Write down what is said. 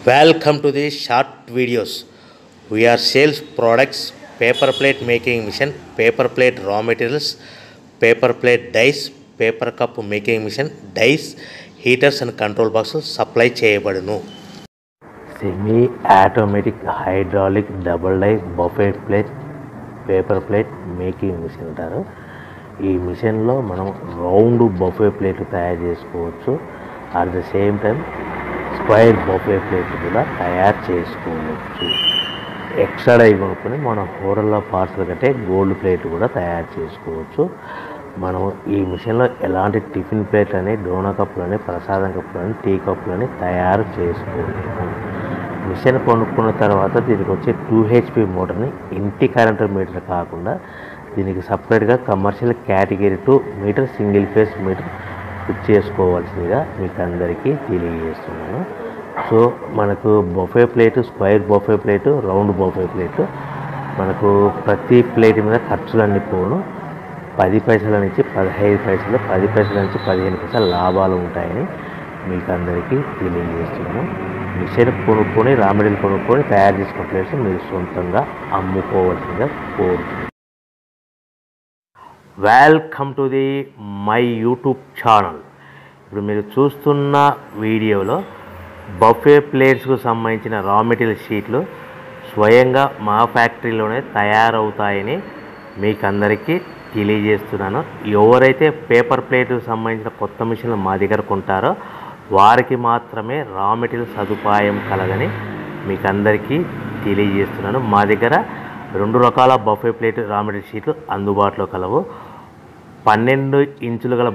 Welcome to the short videos. We are sales products, paper plate making machine, paper plate raw materials, paper plate dies, paper cup making machine, dies, heaters and control boxes supply చేయబడును. Semi automatic hydraulic double die buffet plate paper plate making machine అంటారు. ఈ మిషన్లో మనం round buffet plate తయారు చేసుకోవచ్చు. At the same time square buffet plate కూడా తయారు చేసుకోవచ్చు. ఎక్స్ట్రా డై కొనుక్కొని మనం హోటల్లో పార్సల్ కంటే గోల్డ్ ప్లేట్ కూడా తయారు చేసుకోవచ్చు. మనం ఈ మిషన్లో ఎలాంటి టిఫిన్ ప్లేట్ అని, డోనా కప్పులని, ప్రసాదం కప్పులని, టీ కప్పులని తయారు చేసుకోవచ్చు. మిషన్ కొనుక్కున్న తర్వాత దీనికి వచ్చే 2 HP మోటార్ని ఇంటి కరెంటు మీటర్ కాకుండా దీనికి సపరేట్గా commercial category 2 meter single phase meter fit చేసుకోవాల్సిందిగా మీకు అందరికీ తెలియజేస్తున్నాను. సో మనకు buffet plate, square buffet plate, round buffet plate, మనకు ప్రతి ప్లేట్ మీద ఖర్చులన్నీ పోను 10 పైసల నుంచి 15 పైసలు, 10 పైసల నుంచి 15 పైసలు లాభాలు ఉంటాయని మీకు అందరికీ తెలియజేస్తున్నాను. మిషన్ కొనుక్కొని, రా మెటీరియల్ కొనుక్కొని తయారు చేసుకున్న ప్లేట్స్ మీరు సొంతంగా అమ్ముకోవాల్సిందిగా కోరుతున్నాను. Welcome to the my YouTube channel. ఇప్పుడు మీరు చూస్తున్న వీడియోలో బఫే ప్లేట్స్కు సంబంధించిన రా మెటీరియల్ షీట్లు స్వయంగా మా ఫ్యాక్టరీలోనే తయారవుతాయని మీకు అందరికీ తెలియజేస్తున్నాను. ఎవరైతే పేపర్ ప్లేట్కు సంబంధించిన కొత్త మిషన్లు మా దగ్గర కొంటారో వారికి మాత్రమే రా మెటీరియల్ సదుపాయం కలగని మీకు అందరికీ తెలియజేస్తున్నాను. మా దగ్గర 2 రకాల బఫే ప్లేట్ రా మెటీరియల్ షీట్లు అందుబాటులో కలవు. 12 ఇంచులు గల